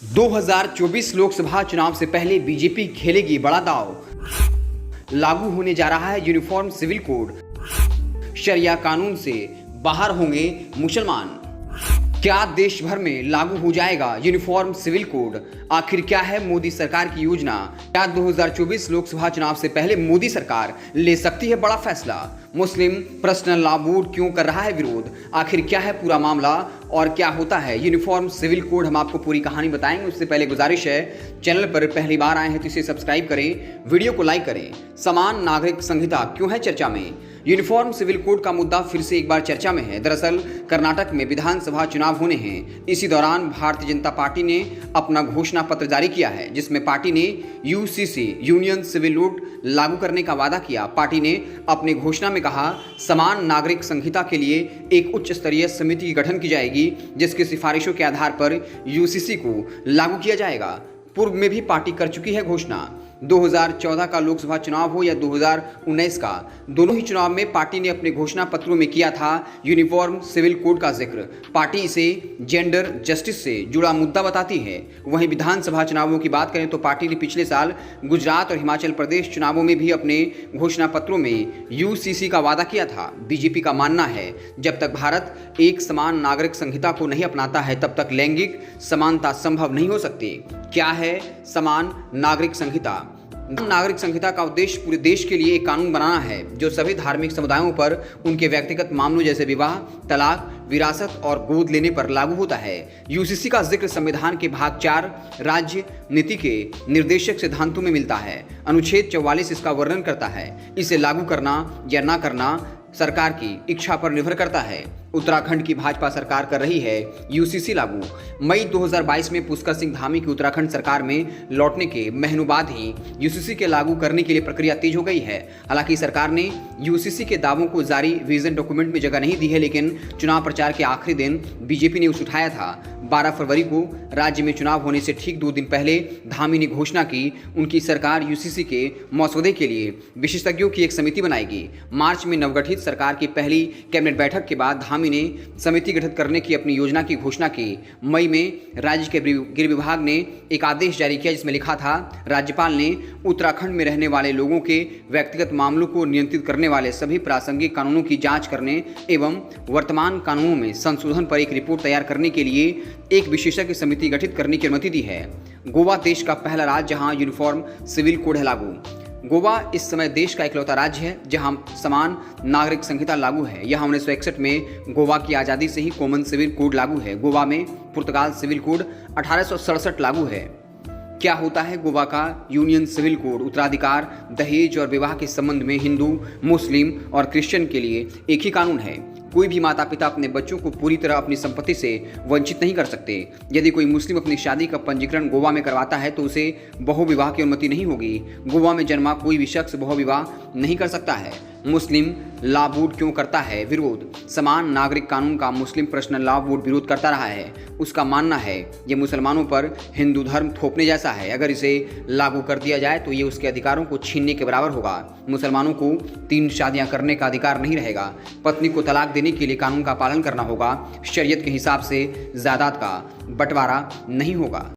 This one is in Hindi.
2024 लोकसभा चुनाव से पहले बीजेपी खेलेगी बड़ा दांव। लागू होने जा रहा है यूनिफॉर्म सिविल कोड। शरिया कानून से बाहर होंगे मुसलमान। क्या देश भर में लागू हो जाएगा यूनिफॉर्म सिविल कोड? आखिर क्या है मोदी सरकार की योजना? क्या 2024 लोकसभा चुनाव से पहले मोदी सरकार ले सकती है बड़ा फैसला? मुस्लिम पर्सनल लॉ बोर्ड क्यों कर रहा है विरोध? आखिर क्या है पूरा मामला और क्या होता है यूनिफॉर्म सिविल कोड? हम आपको पूरी कहानी बताएंगे। उससे पहले गुजारिश है, चैनल पर पहली बार आए हैं तो इसे सब्सक्राइब करें, वीडियो को लाइक करें। समान नागरिक संहिता क्यों है चर्चा में? यूनिफॉर्म सिविल कोड का मुद्दा फिर से एक बार चर्चा में है। दरअसल कर्नाटक में विधानसभा चुनाव होने हैं। इसी दौरान भारतीय जनता पार्टी ने अपना घोषणा पत्र जारी किया है, जिसमें पार्टी ने यूसीसी यूनियन सिविल कोड लागू करने का वादा किया। पार्टी ने अपने घोषणा में कहा, समान नागरिक संहिता के लिए एक उच्च स्तरीय समिति की गठन की जाएगी, जिसकी सिफारिशों के आधार पर यूसीसी को लागू किया जाएगा। पूर्व में भी पार्टी कर चुकी है घोषणा। 2014 का लोकसभा चुनाव हो या 2019 का, दोनों ही चुनाव में पार्टी ने अपने घोषणा पत्रों में किया था यूनिफॉर्म सिविल कोड का जिक्र। पार्टी इसे जेंडर जस्टिस से जुड़ा मुद्दा बताती है। वहीं विधानसभा चुनावों की बात करें तो पार्टी ने पिछले साल गुजरात और हिमाचल प्रदेश चुनावों में भी अपने घोषणा पत्रों में यूसीसी का वादा किया था। बीजेपी का मानना है, जब तक भारत एक समान नागरिक संहिता को नहीं अपनाता है, तब तक लैंगिक समानता संभव नहीं हो सकती। क्या है समान नागरिक संहिता? नागरिक संहिता का उद्देश्य पूरे देश के लिए एक कानून बनाना है जो सभी धार्मिक समुदायों पर उनके व्यक्तिगत मामलों जैसे विवाह, तलाक, विरासत और गोद लेने पर लागू होता है। यूसीसी का जिक्र संविधान के भाग 4 राज्य नीति के निर्देशक सिद्धांतों में मिलता है। अनुच्छेद 44 इसका वर्णन करता है। इसे लागू करना या ना करना सरकार की इच्छा पर निर्भर करता है। उत्तराखंड की भाजपा सरकार कर रही है यूसीसी लागू। मई 2022 में पुष्कर सिंह धामी की उत्तराखंड सरकार में लौटने के महीनों बाद ही यूसीसी के लागू करने के लिए प्रक्रिया तेज हो गई है। हालांकि सरकार ने यूसीसी के दावों को जारी विजन डॉक्यूमेंट में जगह नहीं दी है, लेकिन चुनाव प्रचार के आखिरी दिन बीजेपी ने उसे उठाया था। 12 फरवरी को राज्य में चुनाव होने से ठीक 2 दिन पहले धामी ने घोषणा की, उनकी सरकार यूसीसी के मसौदे के लिए विशेषज्ञों की एक समिति बनाएगी। मार्च में नवगठित सरकार की पहली कैबिनेट बैठक के बाद धामी ने समिति गठित करने की अपनी योजना की घोषणा की। मई में राज्य के गृह विभाग ने एक आदेश जारी किया, जिसमें लिखा था, राज्यपाल ने उत्तराखंड में रहने वाले लोगों के व्यक्तिगत मामलों को नियंत्रित करने वाले सभी प्रासंगिक कानूनों की जांच करने एवं वर्तमान कानूनों में संशोधन पर एक रिपोर्ट तैयार करने के लिए एक विशेषज्ञ समिति गठित करने की अनुमति दी है। गोवा देश का पहला राज्य जहां यूनिफॉर्म सिविल कोड है लागू। गोवा इस समय देश का इकलौता राज्य है जहां समान नागरिक संहिता लागू है। यहां 1961 में गोवा की आज़ादी से ही कॉमन सिविल कोड लागू है। गोवा में पुर्तगाल सिविल कोड 1867 लागू है। क्या होता है गोवा का यूनियन सिविल कोड? उत्तराधिकार, दहेज और विवाह के संबंध में हिंदू, मुस्लिम और क्रिश्चियन के लिए एक ही कानून है। कोई भी माता पिता अपने बच्चों को पूरी तरह अपनी संपत्ति से वंचित नहीं कर सकते। यदि कोई मुस्लिम अपनी शादी का पंजीकरण गोवा में करवाता है तो उसे बहुविवाह की अनुमति नहीं होगी। गोवा में जन्मा कोई भी शख्स बहुविवाह नहीं कर सकता है। मुस्लिम लॉ बोर्ड क्यों करता है विरोध? समान नागरिक कानून का मुस्लिम पर्सनल लॉ बोर्ड विरोध करता रहा है। उसका मानना है ये मुसलमानों पर हिंदू धर्म थोपने जैसा है। अगर इसे लागू कर दिया जाए तो ये उसके अधिकारों को छीनने के बराबर होगा। मुसलमानों को 3 शादियां करने का अधिकार नहीं रहेगा। पत्नी को तलाक देने के लिए कानून का पालन करना होगा। शरीयत के हिसाब से जायदाद का बंटवारा नहीं होगा।